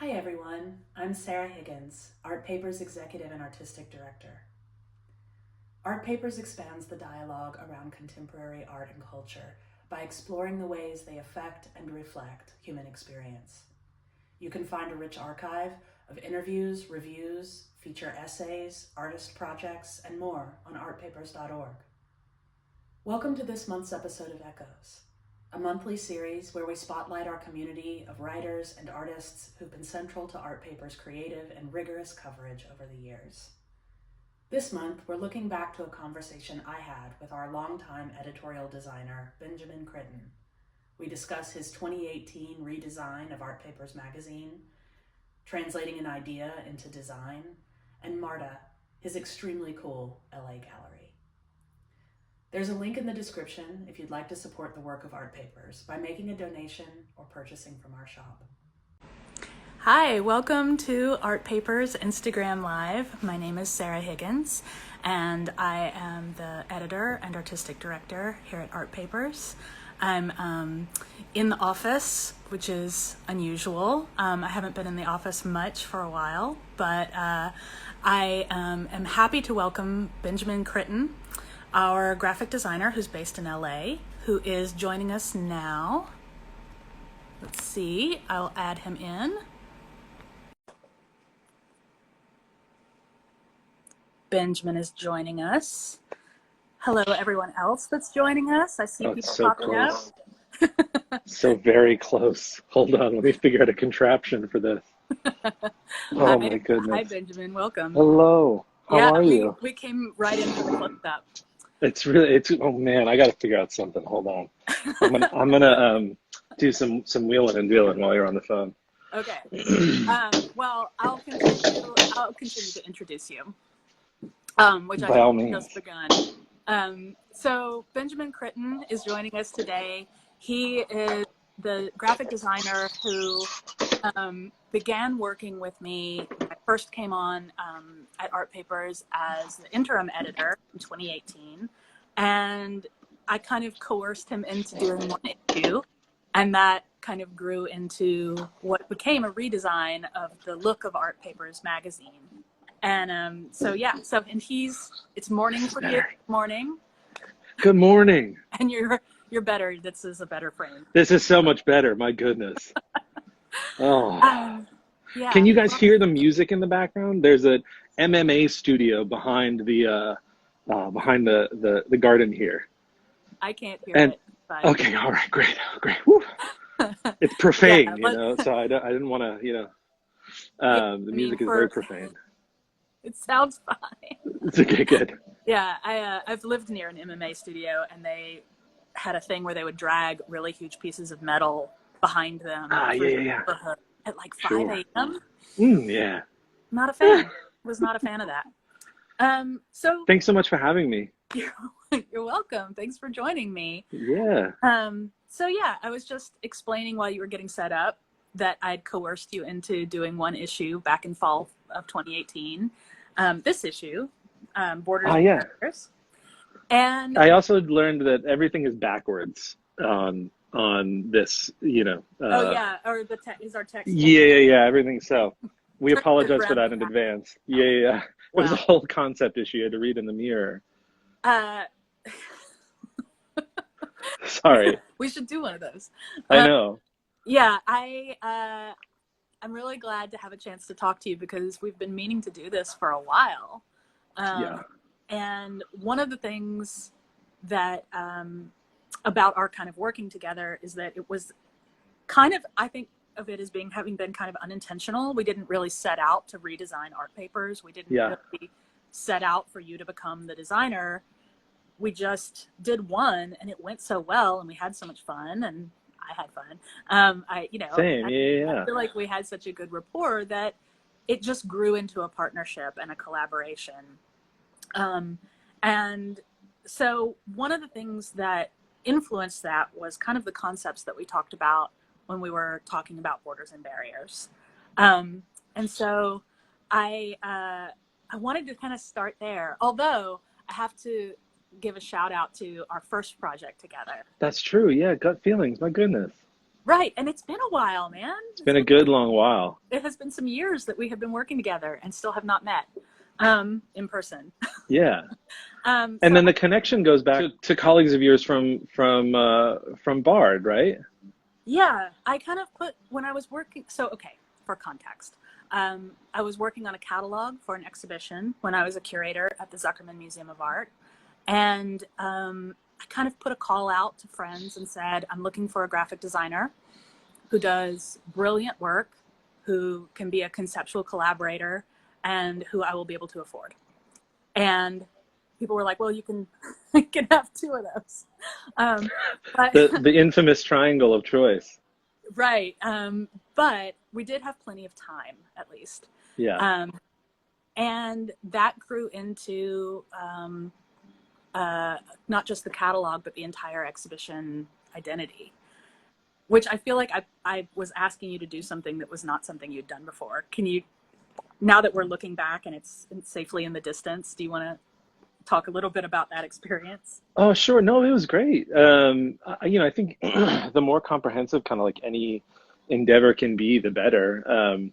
Hi everyone, I'm Sarah Higgins, Art Papers Executive and Artistic Director. Art Papers expands the dialogue around contemporary art and culture by exploring the ways they affect and reflect human experience. You can find a rich archive of interviews, reviews, feature essays, artist projects, and more on artpapers.org. Welcome to this month's episode of Echoes, a monthly series where we spotlight our community of writers and artists who've been central to Art Paper's creative and rigorous coverage over the years. This month, we're looking back to a conversation I had with our longtime editorial designer, Benjamin Critton. We discuss his 2018 redesign of Art Papers magazine, translating an idea into design, and Marta, his extremely cool LA gallery. There's a link in the description if you'd like to support the work of Art Papers by making a donation or purchasing from our shop. Hi, welcome to Art Papers Instagram Live. My name is Sarah Higgins, and I am the editor and artistic director here at Art Papers. I'm in the office, which is unusual. I haven't been in the office much for a while, but I am happy to welcome Benjamin Critton, our graphic designer who's based in LA, who is joining us now. Let's see, I'll add him in. Benjamin is joining us. Hello, everyone else that's joining us. I see people So popping close. up. So very close. Hold on, let me figure out a contraption for this. Oh my Hi, goodness. Benjamin, welcome. Hello, how are you? We came right into the close-up. Oh man, I gotta figure out something. Hold on. I'm gonna do some wheeling and dealing while you're on the phone. Okay. Well, I'll continue to introduce you, which I By all have means. just begun. So Benjamin Critton is joining us today. He is the graphic designer who began working with me when I first came on at Art Papers as the interim editor in 2018. And I kind of coerced him into doing one issue. And that kind of grew into what became a redesign of the look of Art Papers magazine. And and it's morning for you, morning. Good morning. And you're better. This is a better frame. This is so much better, my goodness. Oh. Yeah. Can you guys hear the music in the background? There's a MMA studio behind the garden here. I can't hear it. But... Okay, all right, great. Woo. It's profane, so I didn't want to, the music is very profane. It sounds fine. It's okay, good. Yeah, I've lived near an MMA studio, and they had a thing where they would drag really huge pieces of metal behind them. Yeah. At like 5 a.m. Yeah. Not a fan. Was not a fan of that. So thanks so much for having me. You're welcome. Thanks for joining me. Yeah. I was just explaining while you were getting set up that I'd coerced you into doing one issue back in fall of 2018. This issue, Borders and Barriers. And I also learned that everything is backwards on this, or is our text. Yeah, everything. So we apologize for that in advance. Yeah. Wow. It was a whole concept issue you had to read in the mirror. Sorry. We should do one of those. I know. Yeah, I'm really glad to have a chance to talk to you because we've been meaning to do this for a while. And one of the things that about our kind of working together is that it was kind of, I think of it as having been kind of unintentional. We didn't really set out to redesign Art Papers. We didn't really set out for you to become the designer. We just did one, and it went so well, and we had so much fun, and I had fun. Same, I feel like we had such a good rapport that it just grew into a partnership and a collaboration. And so one of the things that influenced that was kind of the concepts that we talked about when we were talking about borders and barriers. And so I wanted to kind of start there, although I have to give a shout out to our first project together. That's true. Yeah, gut feelings. My goodness. Right. And it's been a while, man. It's been a good long while. It has been some years that we have been working together and still have not met in person. Yeah. And So then the connection goes back to colleagues of yours from Bard, right? yeah, I kind of put when I was working. So, okay, for context, I was working on a catalog for an exhibition when I was a curator at the Zuckerman Museum of Art. And I kind of put a call out to friends and said, I'm looking for a graphic designer who does brilliant work, who can be a conceptual collaborator, and who I will be able to afford. And people were like, well, you can, you can have two of those. But The infamous triangle of choice. right. But we did have plenty of time, at least. Yeah. And that grew into not just the catalog, but the entire exhibition identity, which I feel like I was asking you to do something that was not something you'd done before. Can you, now that we're looking back and it's safely in the distance, do you want to talk a little bit about that experience? Oh, sure. No, it was great. I think the more comprehensive kind of like any endeavor can be, the better.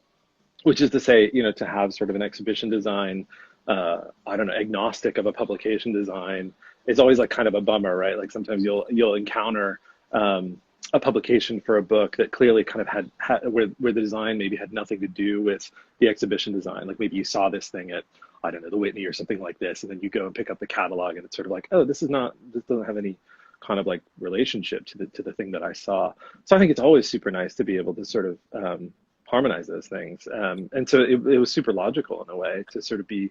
Which is to say, to have sort of an exhibition design, I don't know, agnostic of a publication design is always like kind of a bummer, right? Like sometimes you'll encounter a publication for a book that clearly kind of had where the design maybe had nothing to do with the exhibition design. Like maybe you saw this thing at, I don't know, the Whitney or something like this, and then you go and pick up the catalog and it's sort of like, oh, this doesn't have any kind of like relationship to the thing that I saw. So I think it's always super nice to be able to sort of harmonize those things. And so it was super logical in a way to sort of be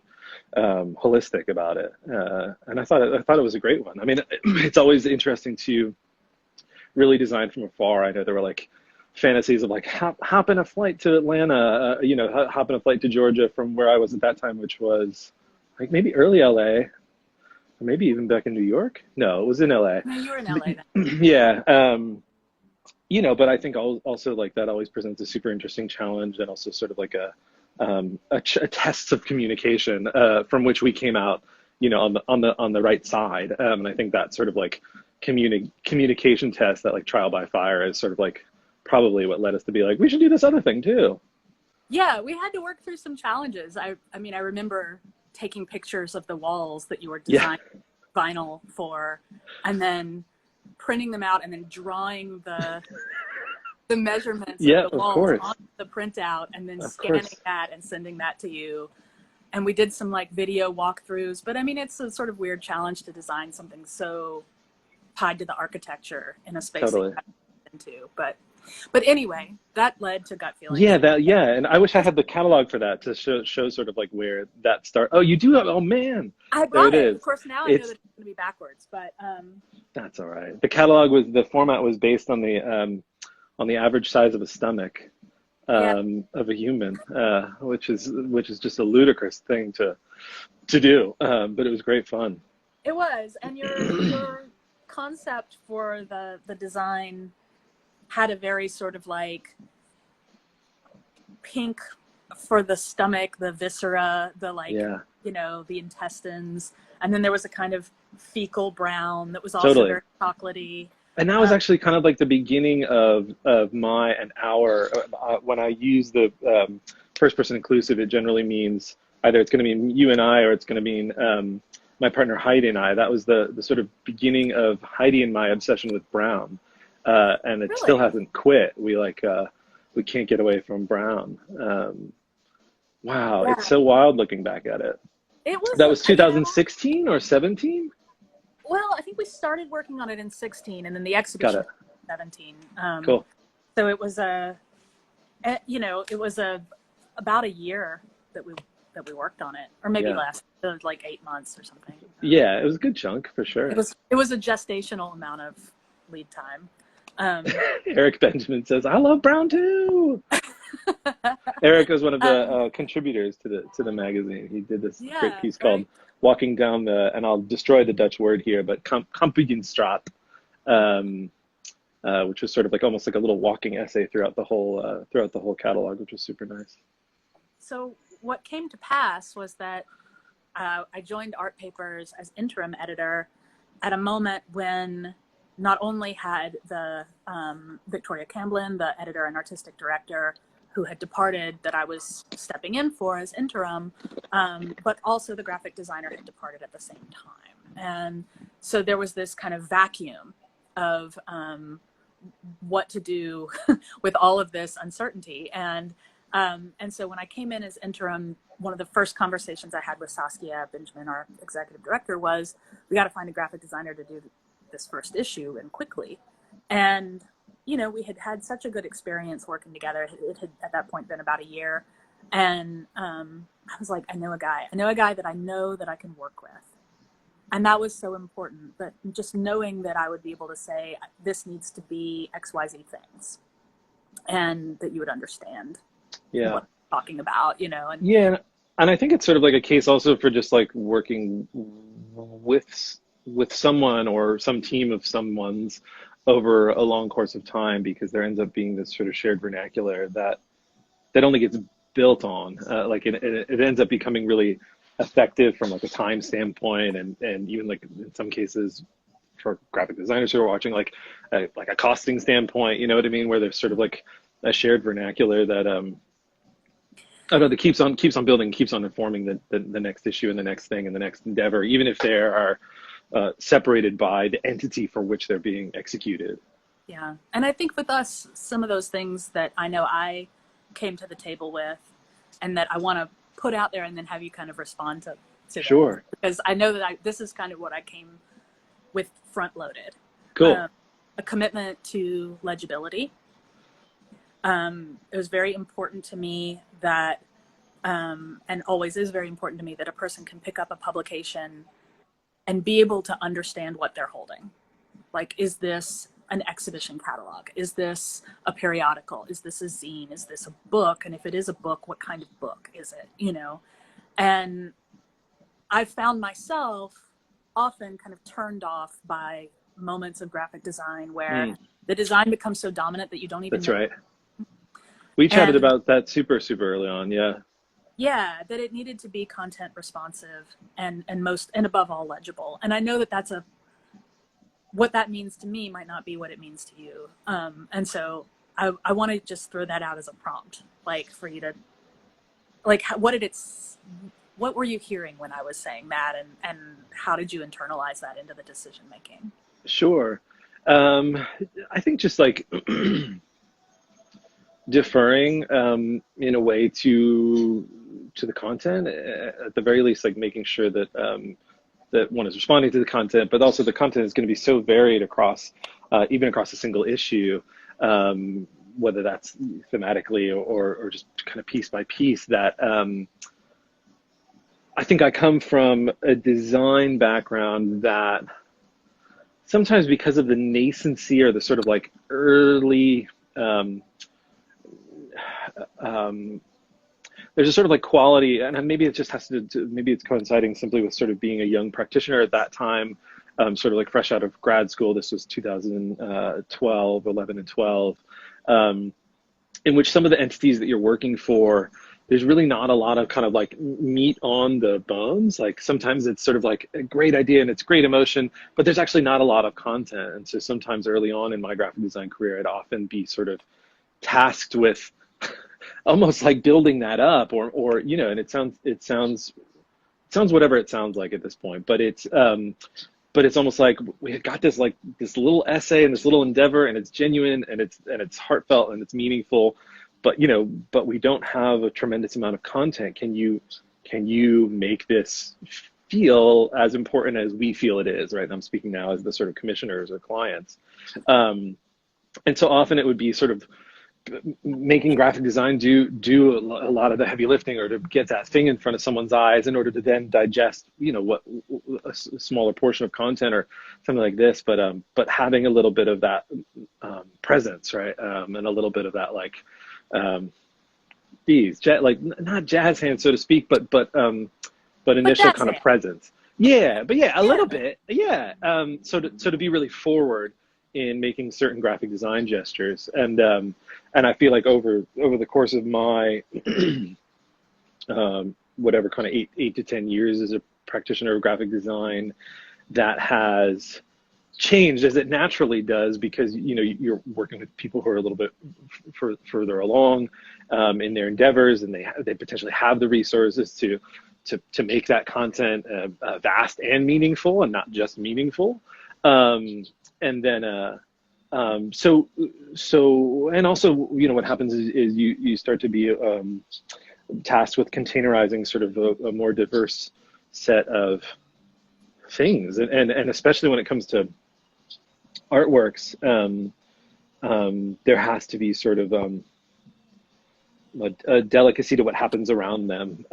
holistic about it. And I thought it was a great one. I mean, it's always interesting to really design from afar. I know there were like fantasies of like hop in a flight to Atlanta, hop in a flight to Georgia from where I was at that time, which was like maybe early LA, or maybe even back in New York. No, it was in LA. No, you were in LA then. Yeah. But I think also like that always presents a super interesting challenge and also sort of like a test of communication from which we came out, on the right side. And I think that sort of like communication test, that like trial by fire, is sort of like probably what led us to be like, we should do this other thing too. Yeah, we had to work through some challenges. I mean, I remember taking pictures of the walls that you were designing vinyl for, and then printing them out and then drawing the measurements of the walls on the printout and then scanning that and sending that to you. And we did some like video walkthroughs, but I mean, it's a sort of weird challenge to design something so tied to the architecture in a space that you haven't been into. But anyway, that led to Gut Feelings. And I wish I had the catalog for that to show sort of like where that start. Oh, you do have, oh man. I brought it. Of course, now I know that it's going to be backwards, but that's all right. The catalog the format was based on the average size of a stomach of a human, which is just a ludicrous thing to do. But it was great fun. It was, and your concept for the design had a very sort of like pink for the stomach, the viscera, the like, the intestines. And then there was a kind of fecal brown that was also very chocolatey. And that was actually kind of like the beginning of my and our, when I use the first person inclusive, it generally means either it's going to mean you and I, or it's going to mean my partner Heidi and I. That was the sort of beginning of Heidi and my obsession with brown. And it still hasn't quit. We can't get away from brown. Wow, it's so wild looking back at it. That was 2016 or 17? Well, I think we started working on it in 16, and then the exhibition in 17. Cool. So it was about a year that we worked on it, or maybe less, like 8 months or something. Yeah, it was a good chunk for sure. It was a gestational amount of lead time. Eric Benjamin says, "I love brown too." Eric was one of the contributors to the magazine. He did this great piece called "Walking Down the," and I'll destroy the Dutch word here, but Kampigenstraat, which was sort of like almost like a little walking essay throughout the whole catalog, which was super nice. So what came to pass was that I joined Art Papers as interim editor at a moment when not only had the Victoria Camblin, the editor and artistic director, who had departed, that I was stepping in for as interim, but also the graphic designer had departed at the same time. And so there was this kind of vacuum of what to do with all of this uncertainty. And so when I came in as interim, one of the first conversations I had with Saskia Benjamin, our executive director, was, we got to find a graphic designer to do this first issue, and quickly. And, you know, we had had such a good experience working together. It had at that point been about a year. And I was like, I know a guy that I know that I can work with. And that was so important, but just knowing that I would be able to say, this needs to be XYZ things, and that you would understand Yeah. what I'm talking about, you know. And Yeah, and I think it's sort of like a case also for just like working with someone or some team of someone's over a long course of time, because there ends up being this sort of shared vernacular that only gets built on. Like it ends up becoming really effective from like a time standpoint, and even like in some cases for graphic designers who are watching, like a costing standpoint, you know what I mean, where there's sort of like a shared vernacular that I don't know, that keeps on building, keeps on informing the next issue and the next thing and the next endeavor, even if they are separated by the entity for which they're being executed. yeah, and I think with us, some of those things that I know I came to the table with, and that I want to put out there, and then have you kind of respond to Sure. them, because I know that this is kind of what I came with front loaded. Cool. A commitment to legibility. It was very important to me that, and always is very important to me, that a person can pick up a publication and be able to understand what they're holding. Like, is this an exhibition catalog? Is this a periodical? Is this a zine? Is this a book? And if it is a book, what kind of book is it? You know? And I found myself often kind of turned off by moments of graphic design where the design becomes so dominant that you don't even That's know. right. We chatted about that super early on. Yeah. Yeah, that it needed to be content responsive and above all legible. And I know that what that means to me might not be what it means to you. And so I want to just throw that out as a prompt, like for you to, like, what were you hearing when I was saying that, and how did you internalize that into the decision making? Sure. I think just like deferring in a way to the content, at the very least, like making sure that that one is responding to the content, but also the content is going to be so varied across even across a single issue, whether that's thematically or just kind of piece by piece, that I think I come from a design background that sometimes, because of the nascency or the sort of like early there's a sort of like quality, and maybe it just has to maybe it's coinciding simply with sort of being a young practitioner at that time, sort of like fresh out of grad school. This was 2012, 11 and 12, in which some of the entities that you're working for, there's really not a lot of kind of like meat on the bones. Like sometimes it's sort of like a great idea and it's great emotion, but there's actually not a lot of content. And so sometimes early on in my graphic design career, I'd often be sort of tasked with almost like building that up, or you know, and it sounds whatever it sounds like at this point, but it's almost like we got this little essay and this little endeavor, and it's genuine and it's heartfelt and it's meaningful, but you know, but we don't have a tremendous amount of content. Can you make this feel as important as we feel it is, right? And I'm speaking now as the sort of commissioners or clients, and so often it would be sort of making graphic design do a lot of the heavy lifting, or to get that thing in front of someone's eyes in order to then digest, you know, what a smaller portion of content or something like this, but having a little bit of that presence, right, and a little bit of that like like not jazz hands, so to speak, but initial kind of presence. Yeah, but yeah, a little bit, yeah. So to be really forward in making certain graphic design gestures, and I feel like over the course of my whatever kind of 8 to 10 years as a practitioner of graphic design, that has changed as it naturally does, because you're working with people who are a little bit further along in their endeavors, and they potentially have the resources to make that content vast and meaningful, and not just meaningful. And then and also what happens is you start to be tasked with containerizing sort of a more diverse set of things, and especially when it comes to artworks, there has to be sort of a delicacy to what happens around them.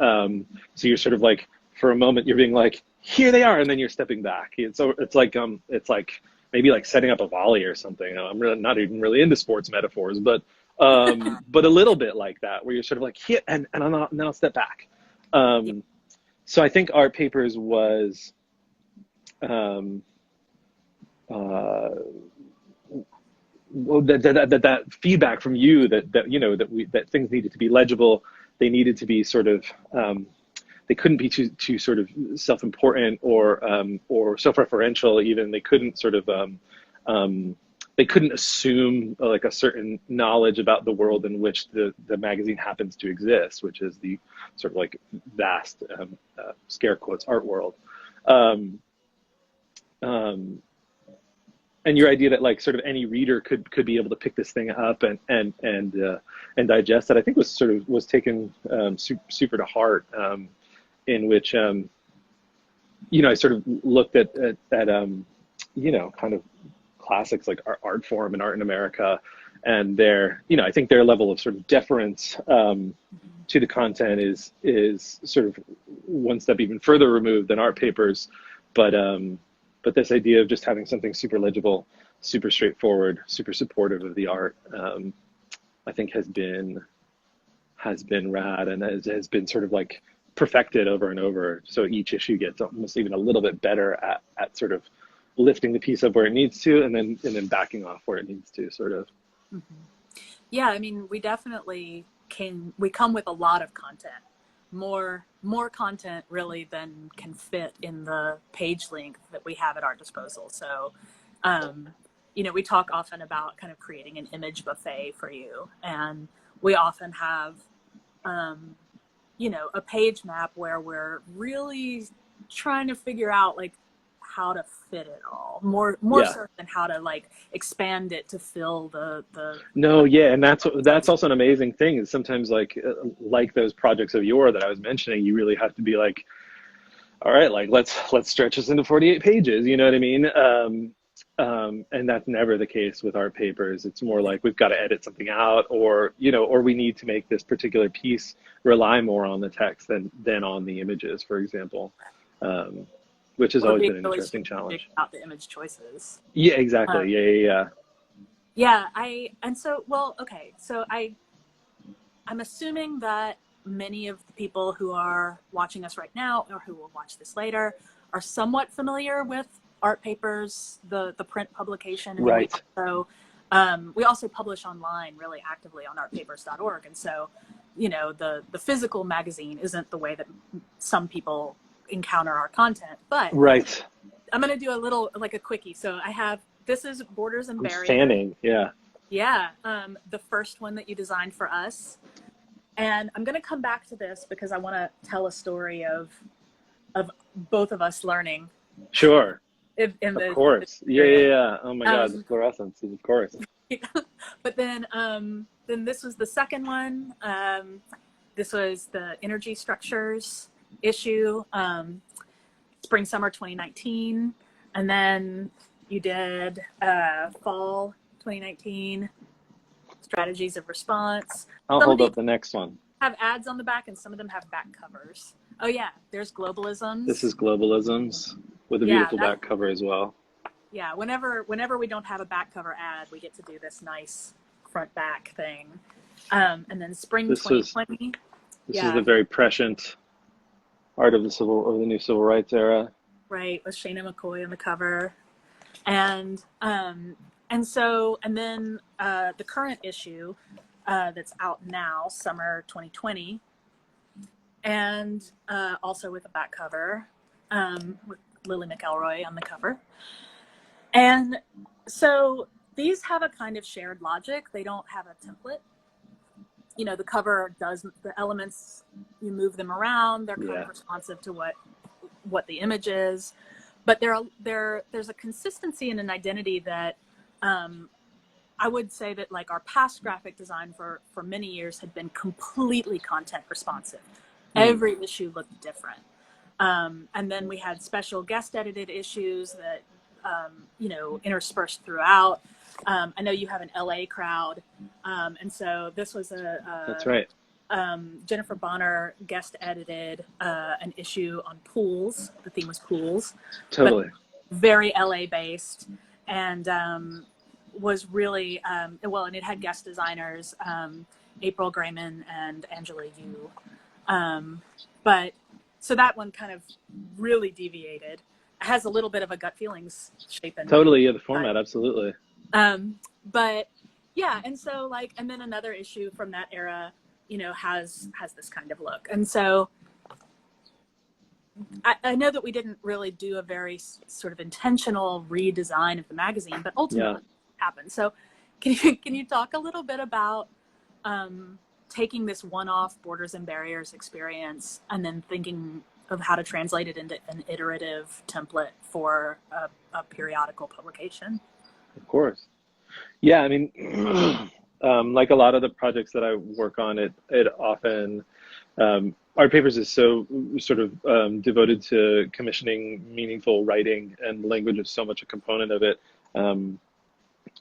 So you're sort of like, for a moment, you're being like, here they are, and then you're stepping back. It's like maybe like setting up a volley or something. I'm really not even really into sports metaphors, but but a little bit like that, where you're sort of like, here, and then I'll step back. So I think Art Papers was that feedback from you that things needed to be legible. They needed to be sort of they couldn't be too sort of self-important or self-referential. Even they couldn't sort of they couldn't assume like a certain knowledge about the world in which the magazine happens to exist, which is the sort of like vast scare quotes art world. And your idea that like sort of any reader could be able to pick this thing up and digest it, I think was taken super to heart. In which I sort of looked at kind of classics like art form and Art in America, and their I think their level of sort of deference to the content is sort of one step even further removed than Art Papers, but this idea of just having something super legible, super straightforward, super supportive of the art, I think has been rad, and has been sort of like perfected over and over. So each issue gets almost even a little bit better at sort of lifting the piece up where it needs to, and then backing off where it needs to, sort of. Mm-hmm. Yeah, I mean, we definitely we come with a lot of content, more content really than can fit in the page length that we have at our disposal. So, we talk often about kind of creating an image buffet for you, and we often have, a page map where we're really trying to figure out like how to fit it all more so than how to like expand it to fill the and that's also an amazing thing, is sometimes like those projects of yore that I was mentioning, you really have to be like, all right, like let's stretch this into 48 pages, you know what I mean? And that's never the case with Art Papers. It's more like we've got to edit something out, or we need to make this particular piece rely more on the text than on the images, for example, which has always been an interesting challenge. About the image choices. Yeah, exactly. Yeah. I'm assuming that many of the people who are watching us right now, or who will watch this later, are somewhat familiar with Art Papers, the print publication. Right. So we also publish online really actively on artpapers.org. And so, the physical magazine isn't the way that some people encounter our content, but right. I'm going to do a little, like a quickie. So this is Borders and Barriers. Fanning, yeah. Yeah. The first one that you designed for us. And I'm going to come back to this because I want to tell a story of both of us learning. Sure. Of course. Yeah. Oh my God, the fluorescence, of course. But then this was the second one. This was the energy structures issue, spring, summer 2019. And then you did fall 2019, strategies of response. I'll hold up the next one. Have ads on the back, and some of them have back covers. Oh yeah, there's Globalisms. This is Globalisms with a beautiful back cover as well. Yeah, whenever we don't have a back cover ad, we get to do this nice front back thing. And then spring 2020. This is the very prescient art of the new civil rights era. Right, with Shana McCoy on the cover. And then the current issue that's out now, summer 2020, and also with a back cover with Lily McElroy on the cover. And so these have a kind of shared logic. They don't have a template. You know, the cover does, the elements, you move them around, they're kind of responsive to what the image is. But there's a consistency and an identity that I would say that like our past graphic design for many years had been completely content responsive. Every issue looked different. And then we had special guest edited issues that, you know, interspersed throughout. I know you have an LA crowd. And so this was That's right. Jennifer Bonner guest edited an issue on pools. The theme was pools. Totally. Very LA based, and was really, well, and it had guest designers, April Grayman and Angela Yu. But so that one kind of really deviated. It has a little bit of a gut feelings shape in it. Totally, yeah, the format, absolutely. But yeah, and so like, and then another issue from that era, you know, has this kind of look. And so I know that we didn't really do a very sort of intentional redesign of the magazine, but ultimately it happened. So can you talk a little bit about taking this one-off Borders and Barriers experience and then thinking of how to translate it into an iterative template for a periodical publication? Of course. Yeah, I mean, like a lot of the projects that I work on, it often, Art Papers is so sort of devoted to commissioning meaningful writing, and language is so much a component of it.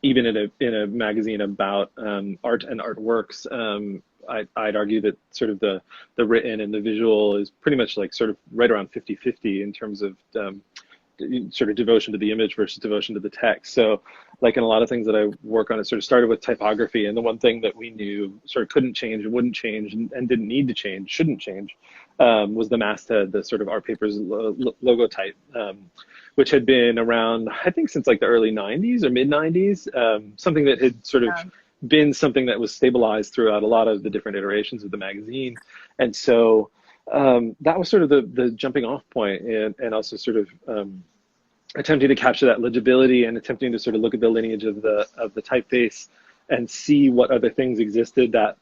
Even in a magazine about art and artworks, I'd argue that sort of the written and the visual is pretty much like sort of right around 50-50 in terms of sort of devotion to the image versus devotion to the text. So like in a lot of things that I work on, it sort of started with typography, and the one thing that we knew sort of couldn't change and wouldn't change and didn't need to change, shouldn't change, was the masthead, the sort of Art Papers logo type, which had been around, I think, since like the early 90s or mid 90s, something that had sort of been something that was stabilized throughout a lot of the different iterations of the magazine. And so that was sort of the jumping off point, and also sort of attempting to capture that legibility and attempting to sort of look at the lineage of the typeface and see what other things existed that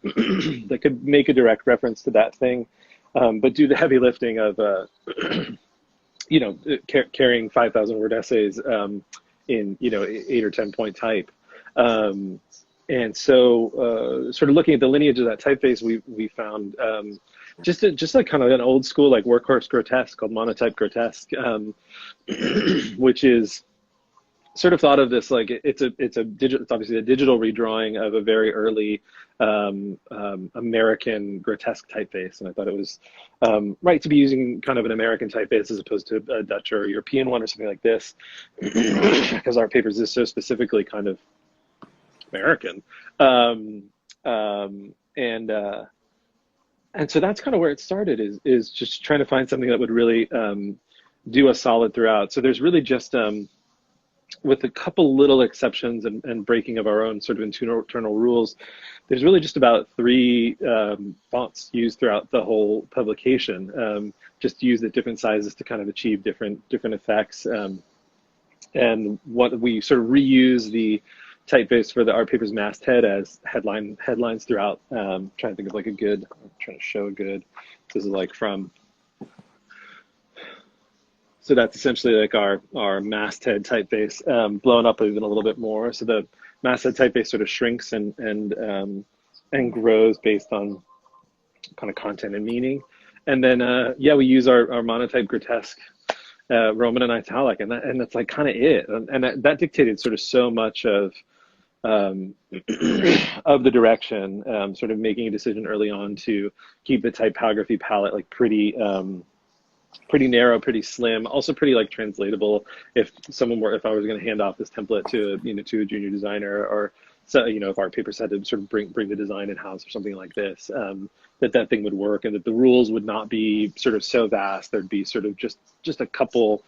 that could make a direct reference to that thing, but do the heavy lifting of you know, carrying 5,000 word essays in, you know, 8 or 10 point type. And so sort of looking at the lineage of that typeface, we found just like kind of an old school like workhorse grotesque called monotype grotesque, which is sort of thought of this like it's obviously a digital redrawing of a very early American grotesque typeface, and I thought it was right to be using kind of an American typeface as opposed to a Dutch or European one or something like this, because Art Papers is so specifically kind of American, and so that's kind of where it started, is just trying to find something that would really do us solid throughout. So there's really just with a couple little exceptions and breaking of our own sort of internal rules, there's really just about 3 fonts used throughout the whole publication, just used at different sizes to kind of achieve different effects. And what we sort of reuse the typeface for the Art Papers masthead as headlines throughout. Trying to think of like a good, I'm trying to show a good, this is like from, so that's essentially like our masthead typeface, blown up even a little bit more. So the masthead typeface sort of shrinks and grows based on kind of content and meaning. And then yeah, we use our monotype grotesque, Roman and italic, and that's like kind of it. And that dictated sort of so much of the direction, sort of making a decision early on to keep the typography palette like pretty narrow, pretty slim, also pretty like translatable. If I was going to hand off this template to to a junior designer, or so, if Art Papers had to sort of bring the design in house or something like this, that thing would work, and that the rules would not be sort of so vast. There'd be sort of just a couple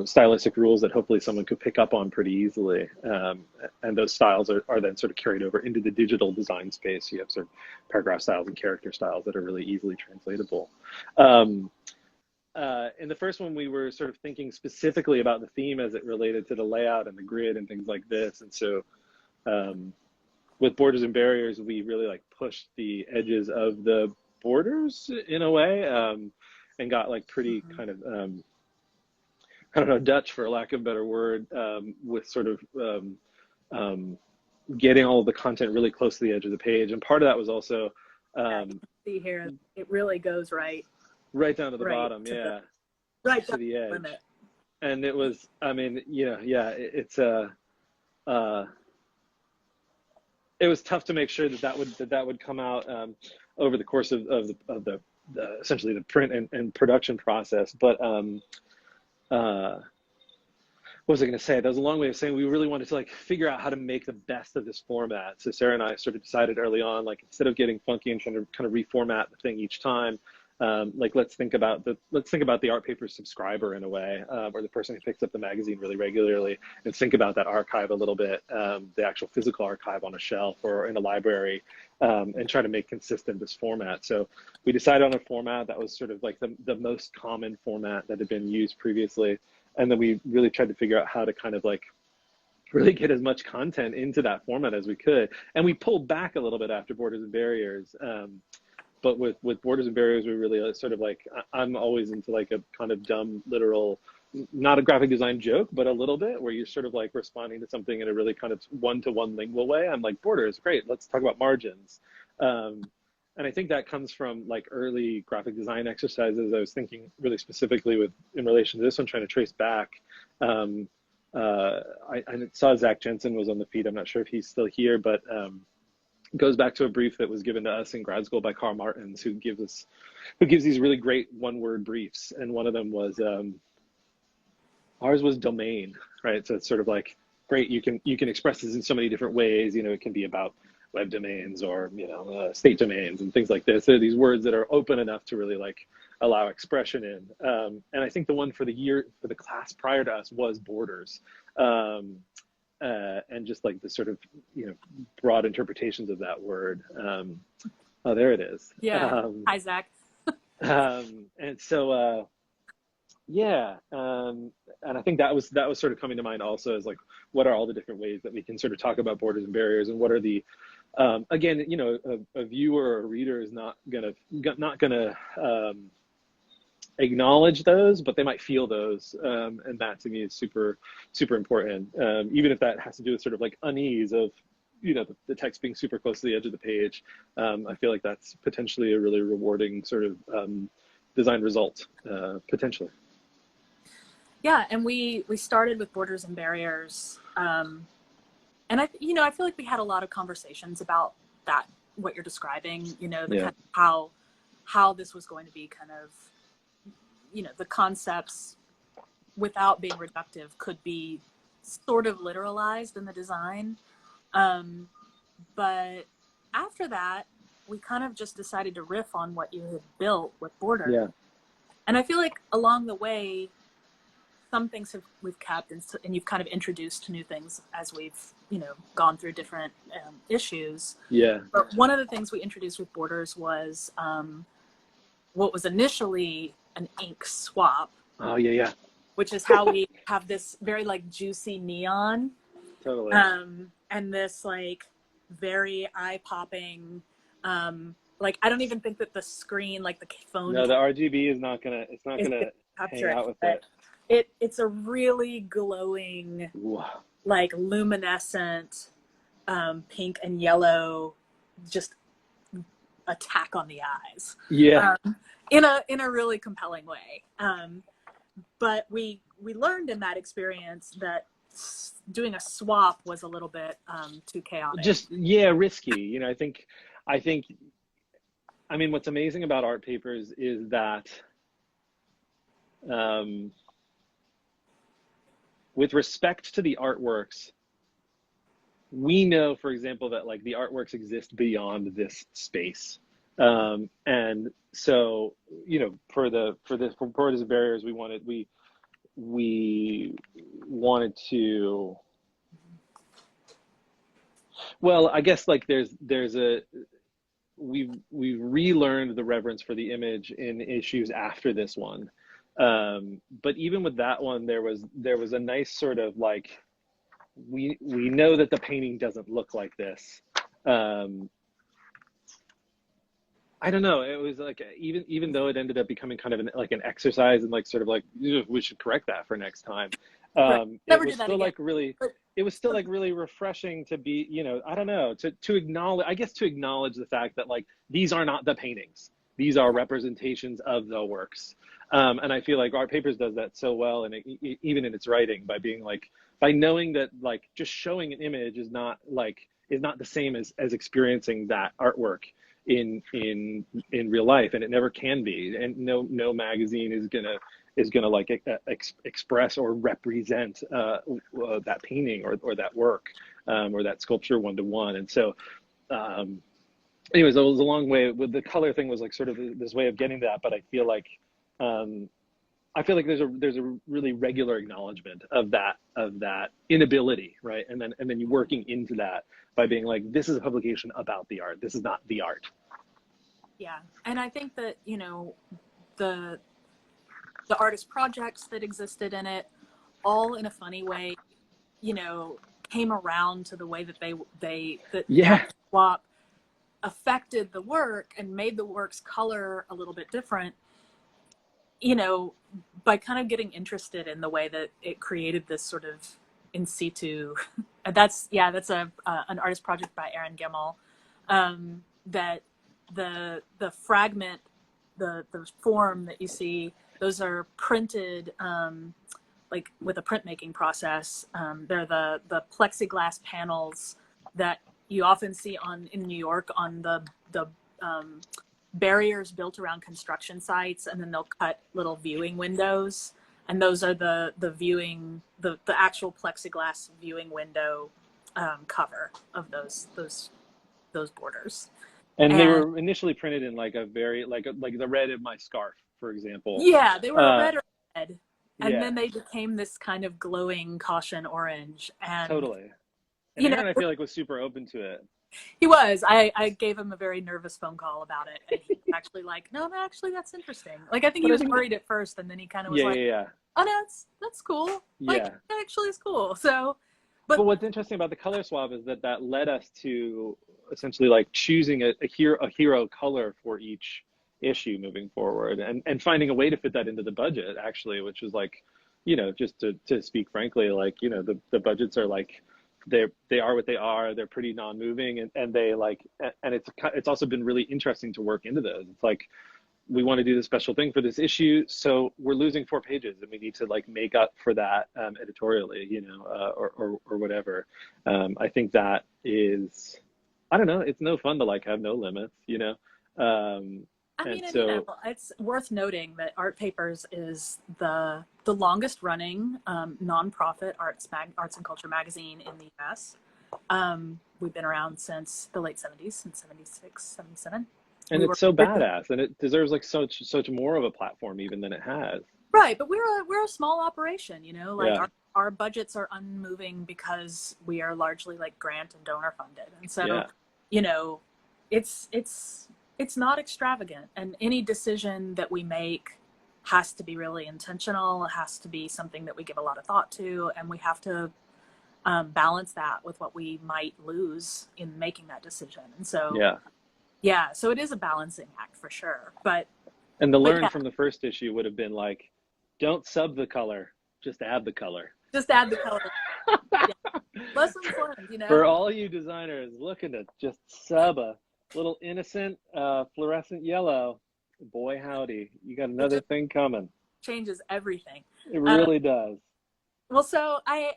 stylistic rules that hopefully someone could pick up on pretty easily, and those styles are then sort of carried over into the digital design space. You have sort of paragraph styles and character styles that are really easily translatable. in the first one, we were sort of thinking specifically about the theme as it related to the layout and the grid and things like this. And so with Borders and Barriers, we really like pushed the edges of the borders in a way, and got like pretty kind of, I don't know, Dutch for lack of a better word, with sort of getting all of the content really close to the edge of the page. And part of that was also, see here, it really goes right down to the bottom, right to the edge. Limit. And it was, I mean, it's it was tough to make sure that would come out over the course of the essentially the print and production process. But what was I going to say? That was a long way of saying we really wanted to like figure out how to make the best of this format. So Sarah and I sort of decided early on, like instead of getting funky and trying to kind of reformat the thing each time, like let's think about the art paper subscriber in a way, or the person who picks up the magazine really regularly, and think about that archive a little bit, the actual physical archive on a shelf or in a library, and try to make consistent this format. So we decided on a format that was sort of like the most common format that had been used previously. And then we really tried to figure out how to kind of like really get as much content into that format as we could. And we pulled back a little bit after Borders and Barriers. But with Borders and Barriers, we really sort of like, I'm always into like a kind of dumb, literal, not a graphic design joke, but a little bit where you're sort of like responding to something in a really kind of one-to-one lingual way. I'm like, borders, great, let's talk about margins. And I think that comes from like early graphic design exercises. I was thinking really specifically in relation to this one, trying to trace back. I saw Zach Jensen was on the feed. I'm not sure if he's still here, but goes back to a brief that was given to us in grad school by Carl Martins, who gives these really great one-word briefs. And one of them was, ours was domain, right? So it's sort of like, great, you can express this in so many different ways. You know, it can be about web domains or, state domains and things like this. There are these words that are open enough to really like allow expression in. And I think the one for the class prior to us was borders. And just like the sort of, broad interpretations of that word. Oh, there it is. Yeah. Hi, Zach. And so, and I think that was sort of coming to mind also, as like, what are all the different ways that we can sort of talk about borders and barriers, and what are the, again, a viewer or a reader is not gonna acknowledge those, but they might feel those, and that to me is super, super important. Even if that has to do with sort of like unease of, the text being super close to the edge of the page. I feel like that's potentially a really rewarding sort of design result, potentially. Yeah, and we started with Borders and Barriers, and I feel like we had a lot of conversations about that, what you're describing, kind of how this was going to be kind of, the concepts, without being reductive, could be sort of literalized in the design. But after that, we kind of just decided to riff on what you had built with Borders. Yeah. And I feel like along the way, some things we've kept, and you've kind of introduced new things as we've, gone through different issues. Yeah. But one of the things we introduced with Borders was what was initially an ink swap. Oh, yeah. Which is how we have this very like juicy neon. Totally. And this like very eye-popping, like I don't even think that the screen, like the phone. No, the RGB is not gonna hang out with it. It's a really glowing, wow, like luminescent, pink and yellow, just attack on the eyes. Yeah. In a really compelling way. But we learned in that experience that doing a swap was a little bit too chaotic. Just risky. I mean, what's amazing about art papers is that with respect to the artworks, we know, for example, that like the artworks exist beyond this space. And so, for Borders and Barriers, we wanted to, well, I guess like we've relearned the reverence for the image in issues after this one. But even with that one, there was a nice sort of like, we know that the painting doesn't look like this. I don't know. It was like, even though it ended up becoming kind of like an exercise and like sort of like, we should correct that for next time. Right. It Never was do that still again. like really, But it was still like really refreshing to be, I don't know, to acknowledge, I guess, to acknowledge the fact that like these are not the paintings. These are representations of the works. And I feel like Art Papers does that so well, and even in its writing, by being like, by knowing that like just showing an image is not the same as experiencing that artwork in real life, and it never can be, and no magazine is gonna like express or represent that painting or that work, or that sculpture one to one. And so anyways, it was a long way with the color thing, was like sort of this way of getting that. But I feel like there's a really regular acknowledgement of that inability, right? And then you working into that by being like, this is a publication about the art. This is not the art. yeah, and I think that the artist projects that existed in it, all in a funny way, came around to the way that that swap affected the work and made the work's color a little bit different, by kind of getting interested in the way that it created this sort of in situ. That's an artist project by Aaron Gemmel, that the fragment, the form that you see, those are printed like with a printmaking process. They're the plexiglass panels that you often see in New York on the barriers built around construction sites, and then they'll cut little viewing windows, and those are the actual plexiglass viewing window cover of those borders. And they were initially printed in like a very like the red of my scarf, for example. Yeah, they were red or red, and yeah. then they became this kind of glowing caution orange. And totally. And Aaron, I feel like, was super open to it. He was. I gave him a very nervous phone call about it, and he was actually like, no, actually, that's interesting. Like, I think he was worried at first, and then he kind of was oh, no, that's cool. Like, that actually is cool. So, but what's interesting about the color swap is that led us to essentially like choosing a hero color for each issue moving forward, and finding a way to fit that into the budget, actually, which was like, just to speak frankly, like, the budgets are like, they are what they are. They're pretty non-moving, and they like, and it's also been really interesting to work into those. It's like, we want to do the special thing for this issue, so we're losing 4 pages, and we need to like make up for that editorially, or whatever. I think that is, I don't know, it's no fun to like have no limits, I mean, it's worth noting that Art Papers is the longest running nonprofit arts and culture magazine in the US. We've been around since the late 70s, since 76, 77. And it's so badass, and it deserves like such more of a platform even than it has. Right, but we're a small operation, like our budgets are unmoving because we are largely like grant and donor funded, and so it's not extravagant, and any decision that we make has to be really intentional. It has to be something that we give a lot of thought to, and we have to balance that with what we might lose in making that decision. And so so it is a balancing act for sure. And the learn from the first issue would have been like, don't sub the color, just add the color. Just add the color. Lessons learned, For all you designers looking to just sub a little innocent fluorescent yellow, boy howdy, you got another thing coming. Changes everything. It really does. Well, so I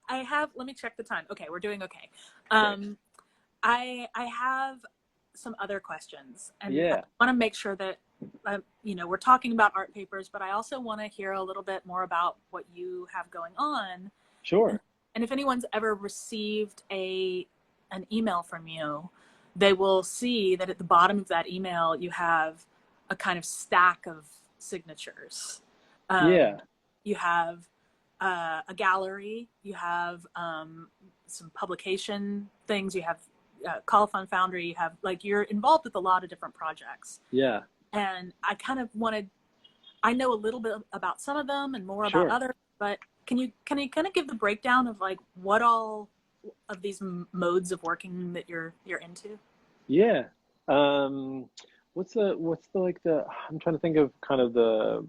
have, let me check the time. Okay, we're doing okay. I have some other questions, and I want to make sure that we're talking about Art Papers, but I also want to hear a little bit more about what you have going on. Sure. And if anyone's ever received an email from you, they will see that at the bottom of that email you have a kind of stack of signatures. You have a gallery, you have some publication things, you have Colophon Foundry, you have like, you're involved with a lot of different projects. And I kind of wanted, I know a little bit about some of them and more about Sure. others, but can you kind of give the breakdown of like what all of these modes of working that you're into? Yeah. Um, what's the like the I'm trying to think of kind of the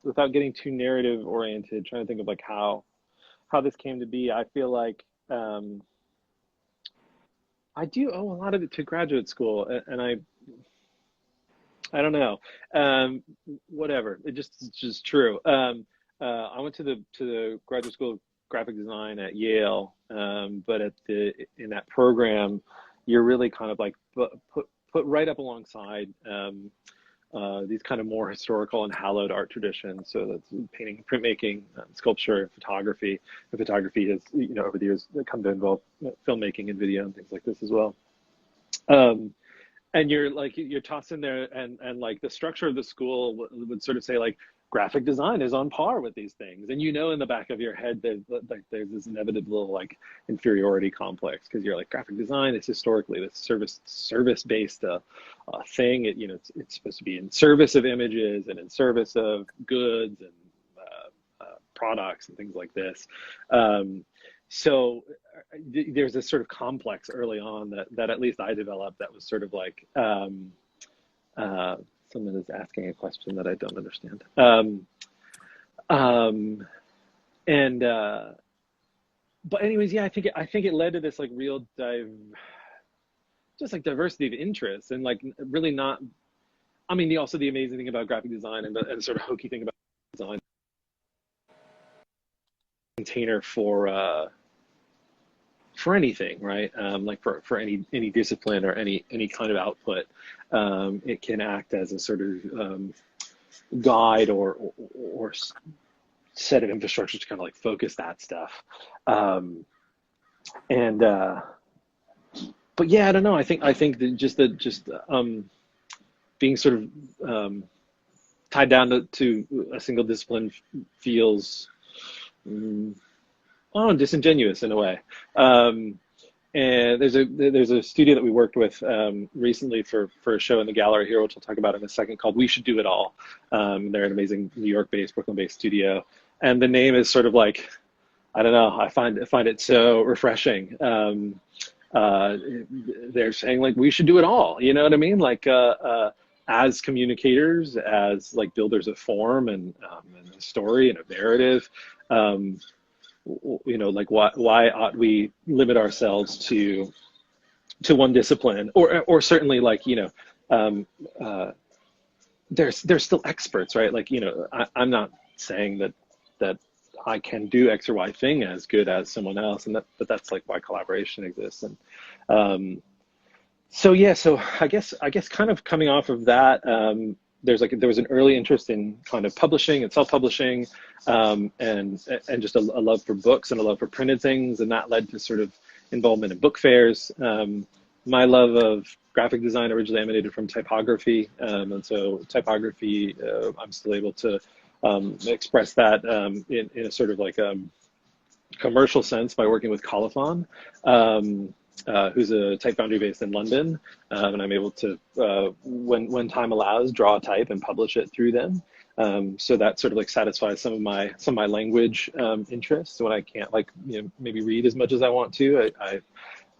without getting too narrative oriented, trying to think of like how this came to be. I feel like I do owe a lot of it to graduate school, and I don't know. Um, Whatever. It's just true. I went to the graduate school of graphic design at Yale, but at the in that program, you're really kind of like put right up alongside these kind of more historical and hallowed art traditions. So that's painting, printmaking, sculpture, photography. And photography has, over the years come to involve filmmaking and video and things like this as well. Um, and you're tossed in there, and like the structure of the school would sort of say like graphic design is on par with these things, and in the back of your head there's this inevitable like inferiority complex, because you're like, graphic design is historically this service based thing. It's supposed to be in service of images and in service of goods and products and things like this. So there's this sort of complex early on that at least I developed, that was sort of like someone is asking a question that I don't understand. And But anyways, yeah, I think it led to this like real just like diversity of interests, and like really not. I mean, also the amazing thing about graphic design, and the sort of hokey thing about design container for anything, right? Like for any discipline or any kind of output, it can act as a sort of guide or set of infrastructure to kind of like focus that stuff. And But yeah, I don't know. I think that just being sort of tied down to a single discipline feels disingenuous in a way. And there's a studio that we worked with recently for a show in the gallery here, which I'll talk about in a second, called We Should Do It All. They're an amazing New York-based, Brooklyn-based studio, and the name is sort of like, I don't know, I find it so refreshing. They're saying like, we should do it all. You know what I mean? Like as communicators, as like builders of form and a story and a narrative. Like why ought we limit ourselves to one discipline, or certainly like they're still experts, right? Like I'm not saying that I can do X or Y thing as good as someone else, but that's like why collaboration exists. And so I guess kind of coming off of that, there was an early interest in kind of publishing and self-publishing, and just a love for books and a love for printed things, and that led to sort of involvement in book fairs. My love of graphic design originally emanated from typography, and so typography, I'm still able to express that in a sort of like commercial sense by working with Colophon, who's a type foundry based in London, and I'm able to, when time allows, draw a type and publish it through them. So that sort of like satisfies some of my language interests. When I can't maybe read as much as I want to, I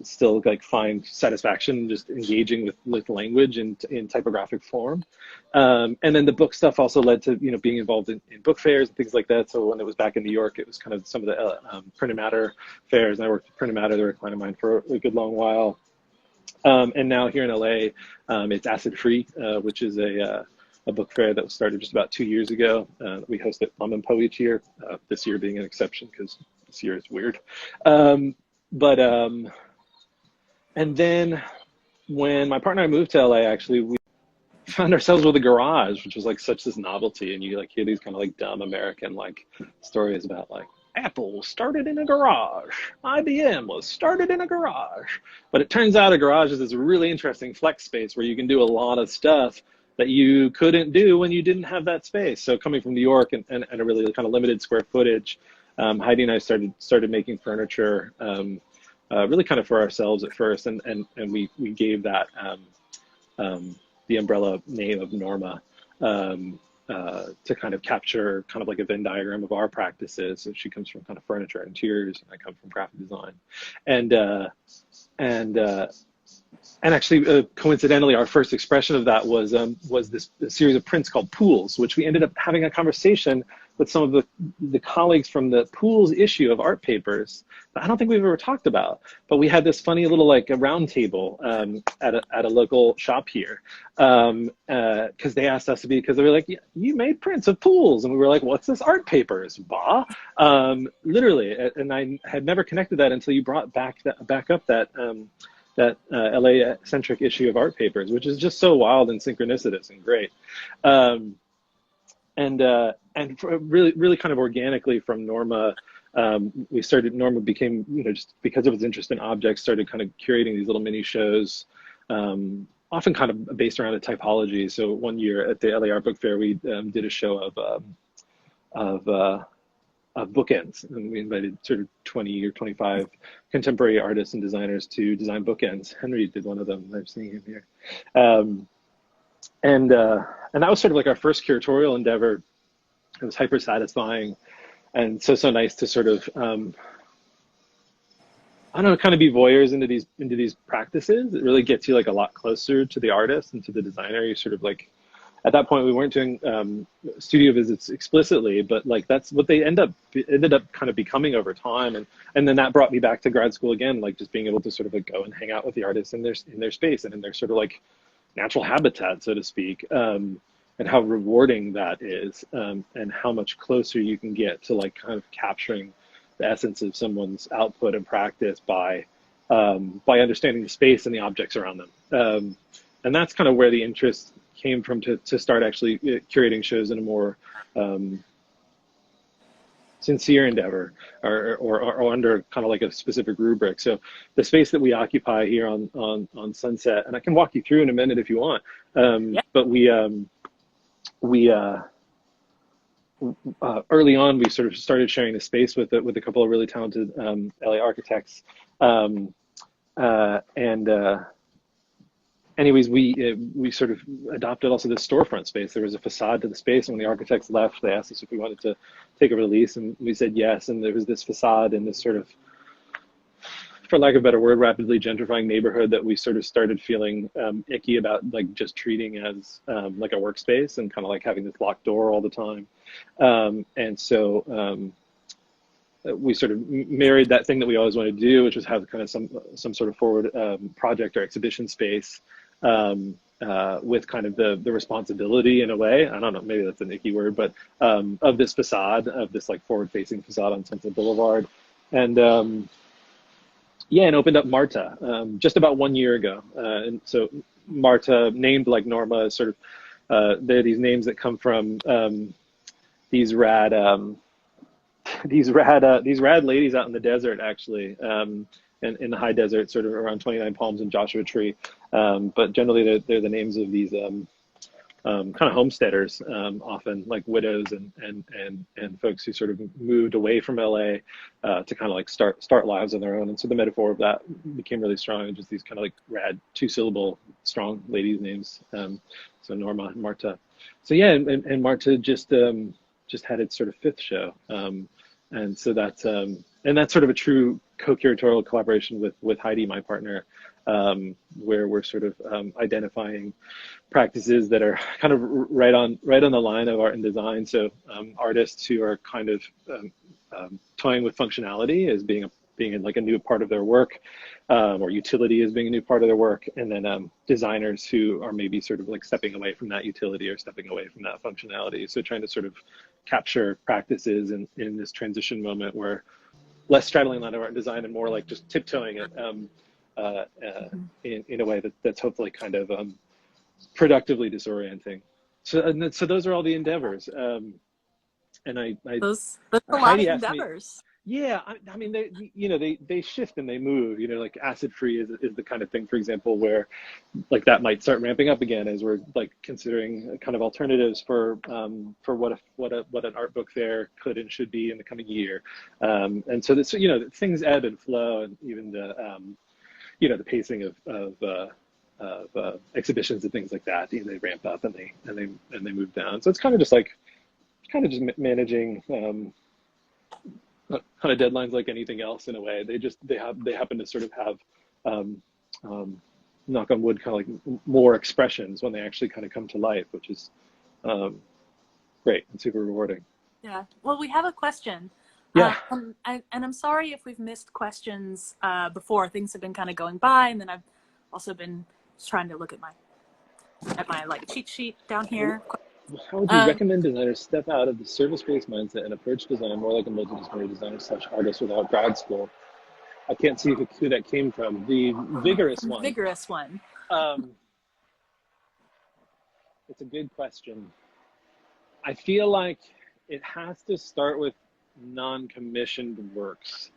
still like find satisfaction just engaging with language in typographic form. And then the book stuff also led to being involved in book fairs and things like that. So when it was back in New York, it was kind of some of the print and matter fairs, and I worked at Print and Matter. They were a client of mine for a good long while. And now here in LA, it's Acid Free, which is a book fair that was started just about 2 years ago. We host at Plum and Poe each year, this year being an exception because this year is weird. And then when my partner and I moved to LA, actually, we found ourselves with a garage, which was like such this novelty. And you like hear these kind of like dumb American like stories about like Apple was started in a garage, IBM was started in a garage. But it turns out a garage is this really interesting flex space where you can do a lot of stuff that you couldn't do when you didn't have that space. So coming from New York and a really kind of limited square footage, Heidi and I started making furniture. Really kind of for ourselves at first, and we gave that the umbrella name of Norma, to kind of capture kind of like a Venn diagram of our practices. So she comes from kind of furniture and interiors, and I come from graphic design, and and uh, and actually, coincidentally, our first expression of that was this series of prints called Pools, which we ended up having a conversation with some of the colleagues from the Pools issue of Art Papers that I don't think we've ever talked about. But we had this funny little like a round table at a local shop here because they asked us to be, because they were like, you made prints of pools, and we were like, what's this Art Papers, bah? Literally, and I had never connected that until you brought back up that. That LA-centric issue of Art Papers, which is just so wild and synchronicitous and great. And really, really kind of organically from Norma, Norma became, just because of its interest in objects, started kind of curating these little mini shows, often kind of based around a typology. So one year at the LA Art Book Fair, we did a show of bookends, and we invited sort of 20 or 25 contemporary artists and designers to design bookends. Henry did one of them. I'm seeing him here, and that was sort of like our first curatorial endeavor. It was hyper satisfying, and so nice to sort of I don't know, kind of be voyeurs into these practices. It really gets you like a lot closer to the artist and to the designer. You sort of like, at that point, we weren't doing studio visits explicitly, but like that's what they ended up kind of becoming over time, and then that brought me back to grad school again, like just being able to sort of like go and hang out with the artists in their space and in their sort of like natural habitat, so to speak, and how rewarding that is, and how much closer you can get to like kind of capturing the essence of someone's output and practice by understanding the space and the objects around them, and that's kind of where the interest came from to start actually curating shows in a more sincere endeavor, or under kind of like a specific rubric. So the space that we occupy here on Sunset, and I can walk you through in a minute if you want, but we early on we sort of started sharing the space with a couple of really talented LA architects, anyways, we sort of adopted also this storefront space. There was a facade to the space, and when the architects left, they asked us if we wanted to take over the lease, and we said yes. And there was this facade in this sort of, for lack of a better word, rapidly gentrifying neighborhood that we sort of started feeling icky about, like just treating as like a workspace and kind of like having this locked door all the time. And so we sort of married that thing that we always wanted to do, which was have kind of some sort of forward project or exhibition space with kind of the responsibility in a way. I don't know, maybe that's an icky word, but of this facade, of this like forward-facing facade on Sunset Boulevard. And and opened up Marta just about 1 year ago. And so Marta, named like Norma, is sort of, they're these names that come from these rad ladies out in the desert, actually, in the high desert, sort of around 29 Palms and Joshua Tree. But generally, they're the names of these kind of homesteaders, often like widows and folks who sort of moved away from LA to kind of like start lives on their own. And so the metaphor of that became really strong, and just these kind of like rad 2-syllable strong ladies' names. So Norma and Marta. So yeah, and Marta just had its sort of 5th show. And so that's sort of a true co-curatorial collaboration with Heidi, my partner, where we're sort of identifying practices that are kind of right on the line of art and design. So artists who are kind of toying with functionality as being like a new part of their work, or utility as being a new part of their work, and then designers who are maybe sort of like stepping away from that utility or stepping away from that functionality. So trying to sort of capture practices in this transition moment where less straddling line of art and design and more like just tiptoeing it in a way that's hopefully kind of productively disorienting. So those are all the endeavors. And those a lot of endeavors. Yeah, I mean, they shift and they move. Like acid free is the kind of thing, for example, where like that might start ramping up again as we're like considering kind of alternatives for what an art book fair could and should be in the coming year. And so things ebb and flow, and even the the pacing exhibitions and things like that. They ramp up and they move down. So it's kind of just like managing kind of deadlines like anything else in a way. They happen to sort of have knock on wood, kind of like more expressions when they actually kind of come to life, which is great and super rewarding. Yeah. Well, we have a question. Yeah. And I'm sorry if we've missed questions before. Things have been kind of going by, and then I've also been trying to look at my like cheat sheet down here. How would you recommend designers step out of the service-based mindset and approach design more like a multidisciplinary designer/artist without grad school? I can't see who that came from. The vigorous one. Vigorous one. It's a good question. I feel like it has to start with non-commissioned works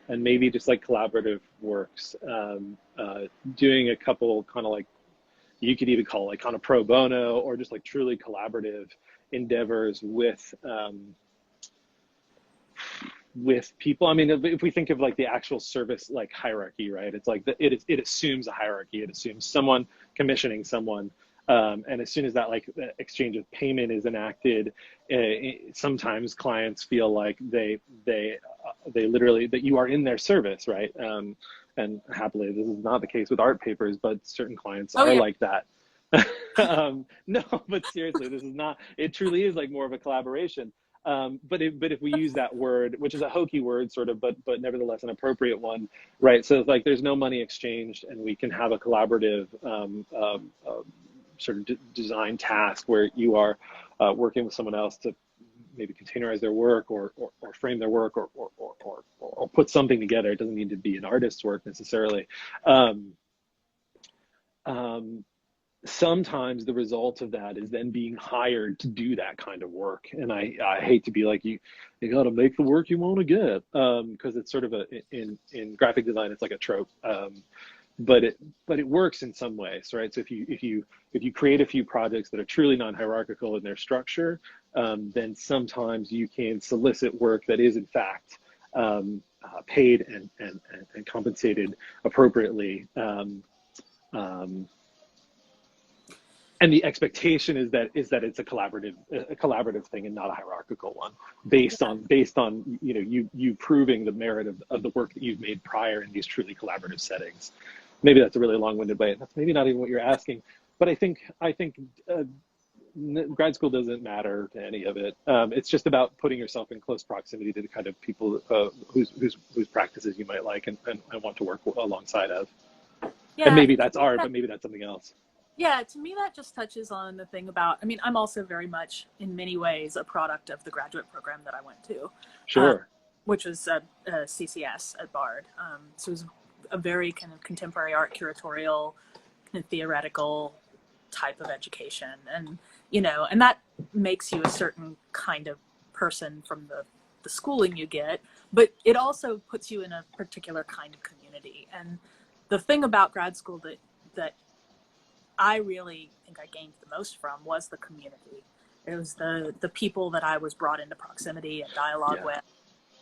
and maybe just like collaborative works. Doing a couple kind of like, you could even call it like kind of pro bono or just like truly collaborative endeavors with people. I mean, if we think of like the actual service like hierarchy, right? It's like it assumes a hierarchy. It assumes someone commissioning someone, and as soon as that like exchange of payment is enacted, sometimes clients feel like they literally that you are in their service, right? And happily, this is not the case with art papers, but certain clients are like that. No, but seriously, this is not. It truly is like more of a collaboration. But if we use that word, which is a hokey word sort of, but nevertheless an appropriate one, right? So like there's no money exchanged, and we can have a collaborative sort of design task where you are working with someone else to maybe containerize their work or frame their work or put something together. It doesn't need to be an artist's work necessarily. Sometimes the result of that is then being hired to do that kind of work. And I hate to be like, you got to make the work you want to get, because it's sort of in graphic design, it's like a trope. But it works in some ways, right? So if you create a few projects that are truly non-hierarchical in their structure, then sometimes you can solicit work that is in fact paid and compensated appropriately. And the expectation is that it's a collaborative thing and not a hierarchical one, based on you proving the merit of the work that you've made prior in these truly collaborative settings. Maybe that's a really long-winded way. That's maybe not even what you're asking, but I think grad school doesn't matter to any of it. It's just about putting yourself in close proximity to the kind of people whose practices you might like and want to work alongside of. Yeah, and maybe that's art, but maybe that's something else. Yeah, to me, that just touches on the thing about, I mean, I'm also very much, in many ways, a product of the graduate program that I went to. Sure. Which was a CCS at Bard. So it was a very kind of contemporary art curatorial, kind of theoretical type of education. And, and that makes you a certain kind of person from the schooling you get, but it also puts you in a particular kind of community. And the thing about grad school that I really think I gained the most from was the community. It was the people that I was brought into proximity and dialogue with.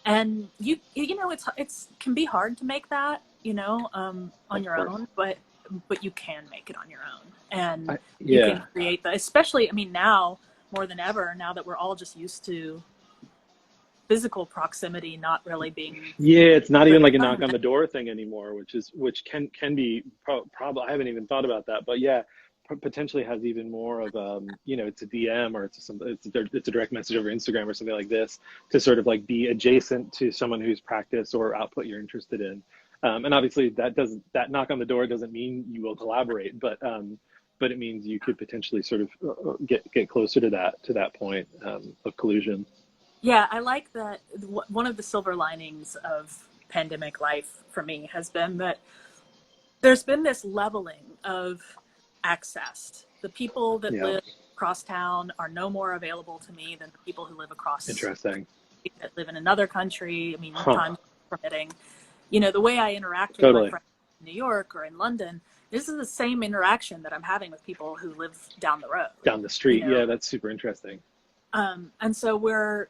And it's can be hard to make that, on your own, but you can make it on your own. And you can create that, especially, I mean, now more than ever, now that we're all just used to physical proximity not really being it's not even like a knock on the door thing anymore, which can be probably, I haven't even thought about that, but potentially has even more of it's a DM or it's a direct message over Instagram or something like this, to sort of like be adjacent to someone whose practice or output you're interested in. And obviously that knock on the door doesn't mean you will collaborate, but it means you could potentially sort of get closer to that point of collusion. Yeah, I like that. One of the silver linings of pandemic life for me has been that there's been this leveling of access. The people that live across town are no more available to me than the people who live across. Interesting. That live in another country. I mean, time permitting. The way I interact with my friends in New York or in London, this is the same interaction that I'm having with people who live down the road. Down the street. Yeah, that's super interesting. And so we're,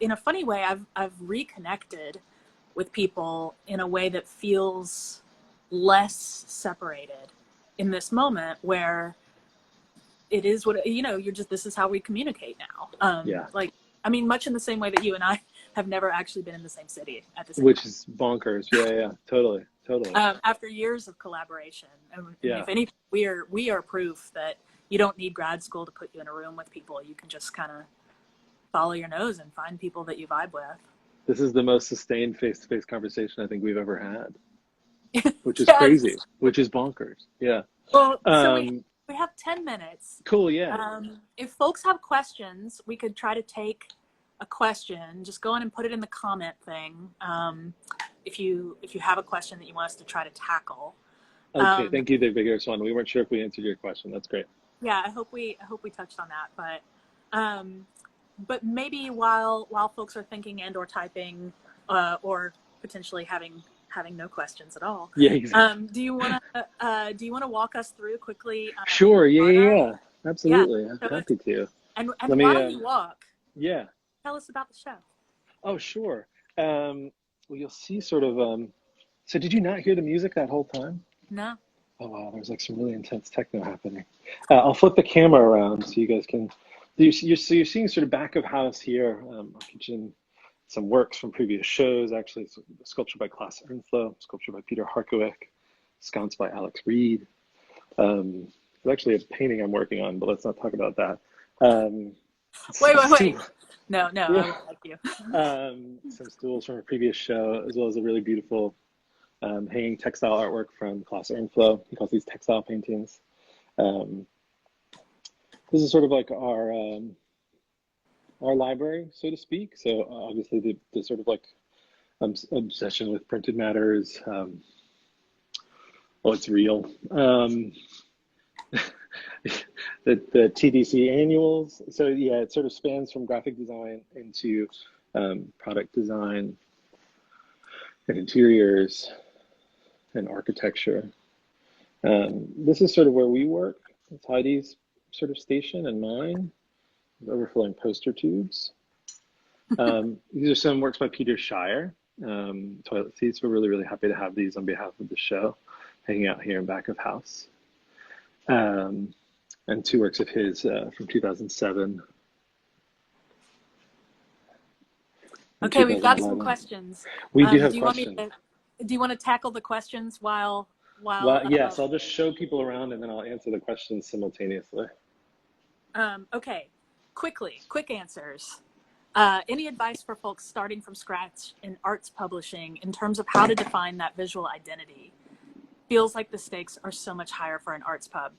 in a funny way, I've reconnected with people in a way that feels less separated in this moment where it is what, this is how we communicate now. Yeah. Like, I mean, much in the same way that you and I have never actually been in the same city at the same Which time. is bonkers. Yeah, totally. After years of collaboration. And Yeah. if anything, we are proof that you don't need grad school to put you in a room with people. You can just kind of follow your nose and find people that you vibe with. This is the most sustained face-to-face conversation I think we've ever had, which is Yes. crazy, which is bonkers. Yeah. Well, so we have 10 minutes. Cool, yeah. If folks have questions, we could try to take a question. Just go in and put it in the comment thing. If you have a question that you want us to try to tackle. Okay, thank you, the biggest one. We weren't sure if we answered your question. That's great. Yeah, I hope we touched on that. But maybe while folks are thinking and or typing, or potentially having no questions at all. Yeah, exactly. Do you want to walk us through quickly? Sure. Yeah. Absolutely. Yeah. I'm happy to. And Let me, while you walk, yeah. tell us about the show. Oh, sure. Well, you'll see sort of. So, did you not hear the music that whole time? No. Oh wow, there's like some really intense techno happening. I'll flip the camera around so you guys can. You're seeing sort of back of house here, our kitchen, some works from previous shows. Actually, sculpture by Klaus Ernflo, sculpture by Peter Harkowick, sconce by Alex Reed. There's actually a painting I'm working on, but let's not talk about that. Wait. No, Yeah. I would like you. Some stools from a previous show, as well as a really beautiful hanging textile artwork from Klaus Ernflo. He calls these textile paintings. This is sort of like our library, so to speak. So obviously the sort of like obsession with printed matter is, well, it's real. The TDC annuals. So yeah, it sort of spans from graphic design into product design and interiors and architecture. This is sort of where we work. It's Heidi's sort of station and mine, overflowing poster tubes. These are some works by Peter Shire, toilet seats. We're really, really happy to have these on behalf of the show, hanging out here in back of house. And two works of his from 2007. Okay, we've got some questions. We do have questions. Do you want to tackle the questions while yes, I'll just show people around and then I'll answer the questions simultaneously. Okay, quick answers. Any advice for folks starting from scratch in arts publishing in terms of how to define that visual identity? Feels like the stakes are so much higher for an arts pub.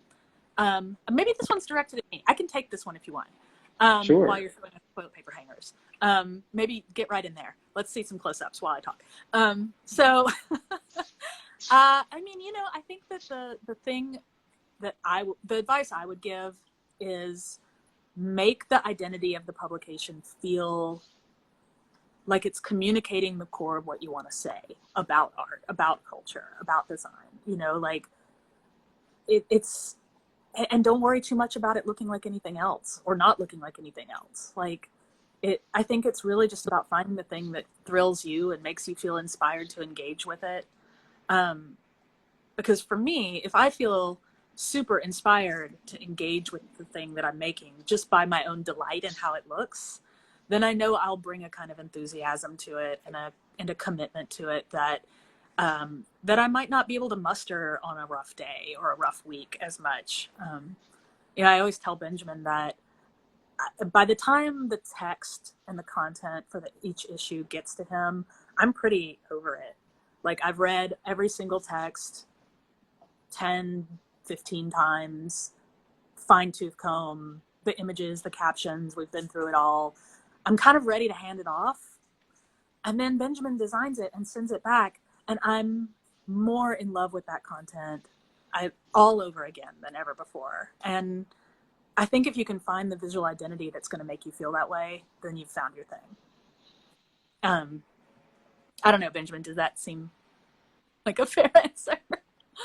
Maybe this one's directed at me. I can take this one if you want. Sure. While you're showing us toilet paper hangers. Maybe get right in there. Let's see some close-ups while I talk. I mean, I think that the thing that the advice I would give is make the identity of the publication feel like it's communicating the core of what you want to say about art, about culture, about design. Like it's, and don't worry too much about it looking like anything else or not looking like anything else. Like I think it's really just about finding the thing that thrills you and makes you feel inspired to engage with it. Because for me, if I feel super inspired to engage with the thing that I'm making just by my own delight in how it looks, then I know I'll bring a kind of enthusiasm to it and a commitment to it that I might not be able to muster on a rough day or a rough week as much. I always tell Benjamin that by the time the text and the content for each issue gets to him, I'm pretty over it. Like I've read every single text 10, 15 times, fine tooth comb, the images, the captions, we've been through it all. I'm kind of ready to hand it off. And then Benjamin designs it and sends it back. And I'm more in love with that content all over again than ever before. And I think if you can find the visual identity that's going to make you feel that way, then you've found your thing. I don't know, Benjamin, does that seem like a fair answer?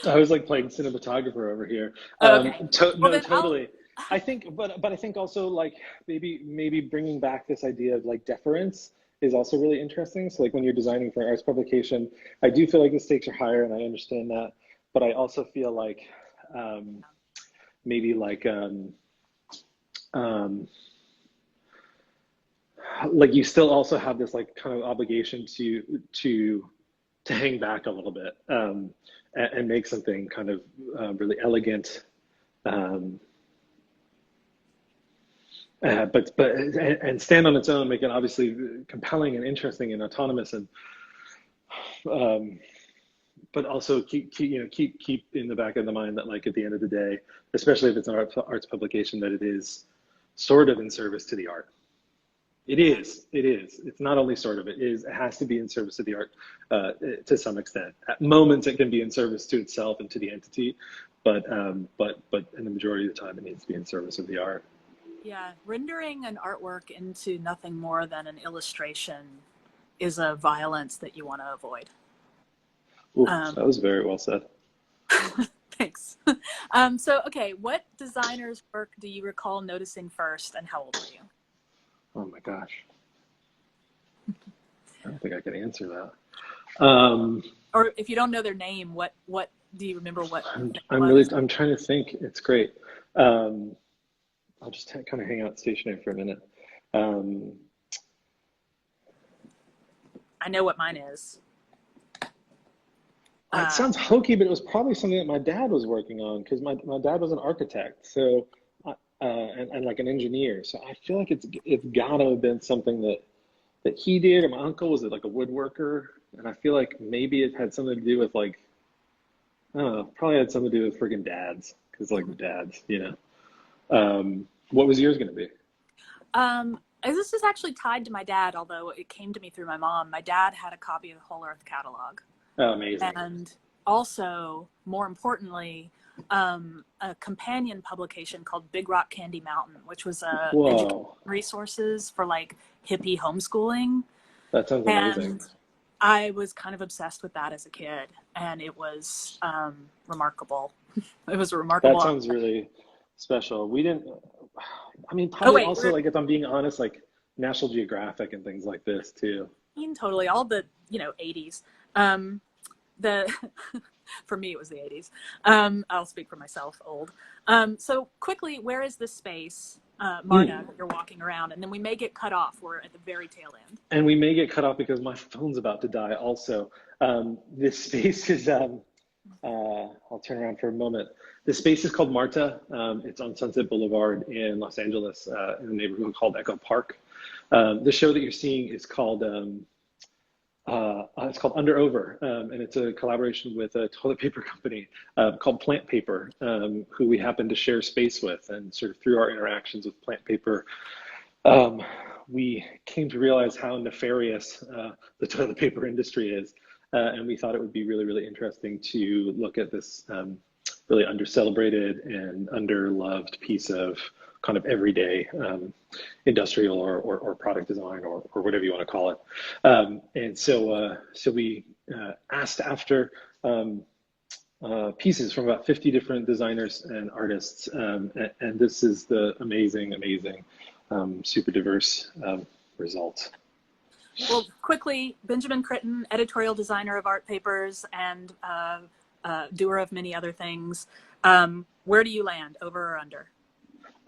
I was like playing cinematographer over here. Okay. No, totally. I think, but I think also like maybe bringing back this idea of like deference is also really interesting. So like when you're designing for an arts publication, I do feel like the stakes are higher and I understand that, but I also feel like maybe like you still also have this like kind of obligation to hang back a little bit, and make something kind of really elegant, but stand on its own, make it obviously compelling and interesting and autonomous, and but also keep in the back of the mind that like at the end of the day, especially if it's an arts publication, that it is sort of in service to the art. It is. It's not only sort of, it is. It has to be in service to the art to some extent. At moments, it can be in service to itself and to the entity, but in the majority of the time, it needs to be in service of the art. Yeah, rendering an artwork into nothing more than an illustration is a violence that you want to avoid. Ooh, that was very well said. Thanks. So, okay, what designer's work do you recall noticing first, and how old were you? Oh my gosh. I don't think I can answer that. Or if you don't know their name, what do you remember? I'm trying to think. It's great. I'll just kind of hang out stationary for a minute. I know what mine is. It sounds hokey, but it was probably something that my dad was working on, because my dad was an architect, so and like an engineer. So I feel like it's gotta have been something that he did, or my uncle was like a woodworker, and I feel like maybe it had something to do with like, I don't know, probably had something to do with friggin' dads, because like dads, you know. What was yours gonna be? This is actually tied to my dad, although it came to me through my mom. My dad had a copy of the Whole Earth catalog. Oh, amazing. And also, more importantly, a companion publication called Big Rock Candy Mountain, which was education resources for like hippie homeschooling. That sounds amazing. And I was kind of obsessed with that as a kid, and it was remarkable. It was a remarkable. That sounds really special. We didn't, I mean, probably also, like, if I'm being honest, like National Geographic and things like this too. I mean, totally. All the, 80s. For me, it was the 80s. I'll speak for myself, old. So quickly, where is this space, Marta, you're walking around? And then we may get cut off. We're at the very tail end. And we may get cut off because my phone's about to die also. This space is, I'll turn around for a moment. This space is called Marta. It's on Sunset Boulevard in Los Angeles, in a neighborhood called Echo Park. The show that you're seeing is called Under Over, and it's a collaboration with a toilet paper company called Plant Paper, who we happen to share space with. And sort of through our interactions with Plant Paper, we came to realize how nefarious the toilet paper industry is. And we thought it would be really, really interesting to look at this really under-celebrated and under-loved piece of kind of everyday industrial or product design or whatever you want to call it. And so we asked after pieces from about 50 different designers and artists. And this is the amazing, super diverse result. Well, quickly, Benjamin Critton, editorial designer of art papers and doer of many other things. Where do you land, over or under?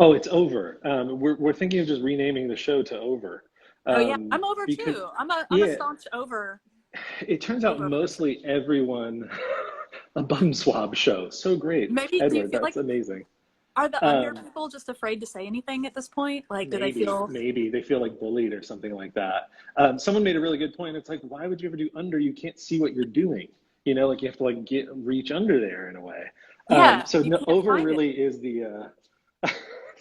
Oh, it's over. We're thinking of just renaming the show to Over. Oh yeah, I'm over too. I'm a staunch over. It turns out mostly everyone a bum swab show. So great. Maybe Edward, do you feel that's like, amazing. Are the under people just afraid to say anything at this point? Like, do they feel? Maybe they feel like bullied or something like that. Someone made a really good point. It's like, why would you ever do under? You can't see what you're doing. Like you have to like reach under there in a way. Yeah. So no, over really is the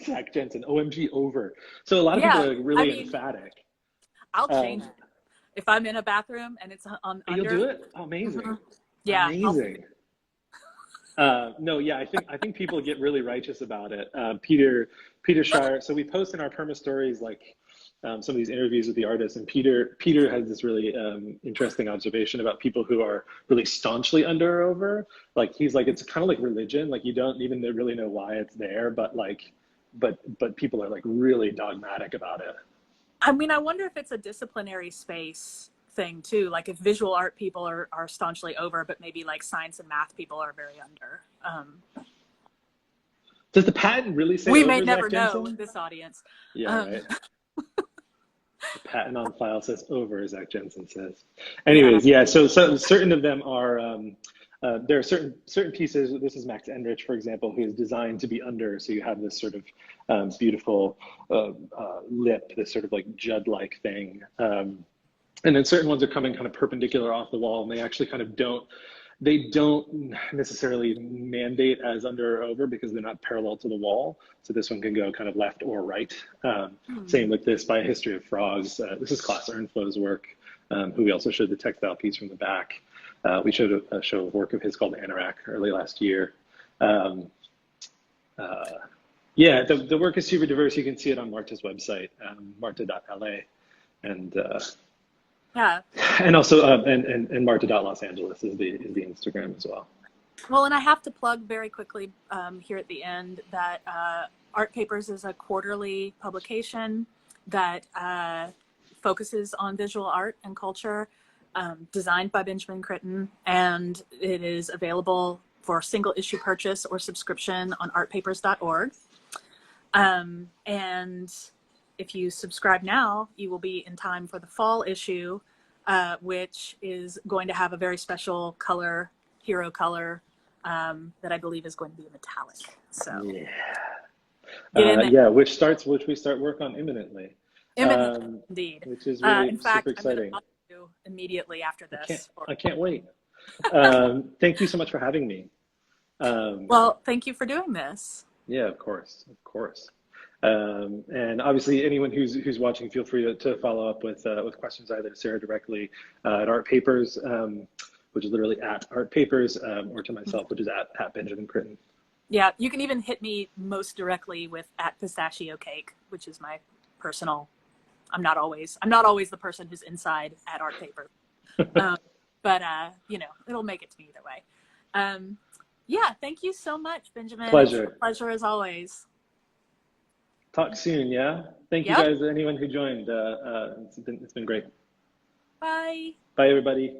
Zach Jensen, OMG over. So a lot of people are really emphatic. I'll change it. If I'm in a bathroom and it's on under. You'll do it? Amazing. Mm-hmm. Yeah. Amazing. No, yeah, I think people get really righteous about it. Peter Shire. So we post in our perma stories like some of these interviews with the artists, and Peter has this really interesting observation about people who are really staunchly under or over. Like he's like, it's kind of like religion. Like you don't even really know why it's there, but people are like really dogmatic about it. I mean, I wonder if it's a disciplinary space thing too. Like if visual art people are staunchly over, but maybe like science and math people are very under. Does the patent really say We over may Zach never know Jensen? with this audience. Yeah, Um, right. The patent on file says over, Zach Jensen says. yeah. Anyways, yeah. So certain of them are. There are certain pieces. This is Max Enrich, for example, who is designed to be under. So you have this sort of beautiful lip, this sort of like Judd-like thing. And then certain ones are coming kind of perpendicular off the wall, and they actually kind of don't necessarily mandate as under or over because they're not parallel to the wall. So this one can go kind of left or right. Same with this by History of Frogs. This is Klaas Ernflo's work, who we also showed the textile piece from the back. We showed a show of work of his called Anorak early last year. Yeah, the work is super diverse. You can see it on Marta's website, marta.la. And Yeah. and also and marta.los Angeles is the Instagram as well. Well, and I have to plug very quickly here at the end that Art Papers is a quarterly publication that focuses on visual art and culture, designed by Benjamin Critton, and it is available for single issue purchase or subscription on artpapers.org. And if you subscribe now, you will be in time for the fall issue, which is going to have a very special color, hero color, that I believe is going to be metallic. So Yeah, get in there. yeah, which we start work on imminently. Imminent, indeed. Which is really in fact, super exciting. I'm going to do immediately after this. I can't wait. Thank you so much for having me. Well, thank you for doing this. Yeah, of course. And obviously, anyone who's watching, feel free to follow up with questions either to Sarah directly at Art Papers, which is literally at Art Papers, or to myself, which is at Benjamin Critton. Yeah, you can even hit me most directly with at Pistachio Cake, which is my personal. I'm not always the person who's inside at Art Paper, but it'll make it to me either way. Yeah, thank you so much, Benjamin. Pleasure. It's a pleasure as always. Talk soon, yeah? Thank you guys, anyone who joined. It's been great. Bye. Bye, everybody.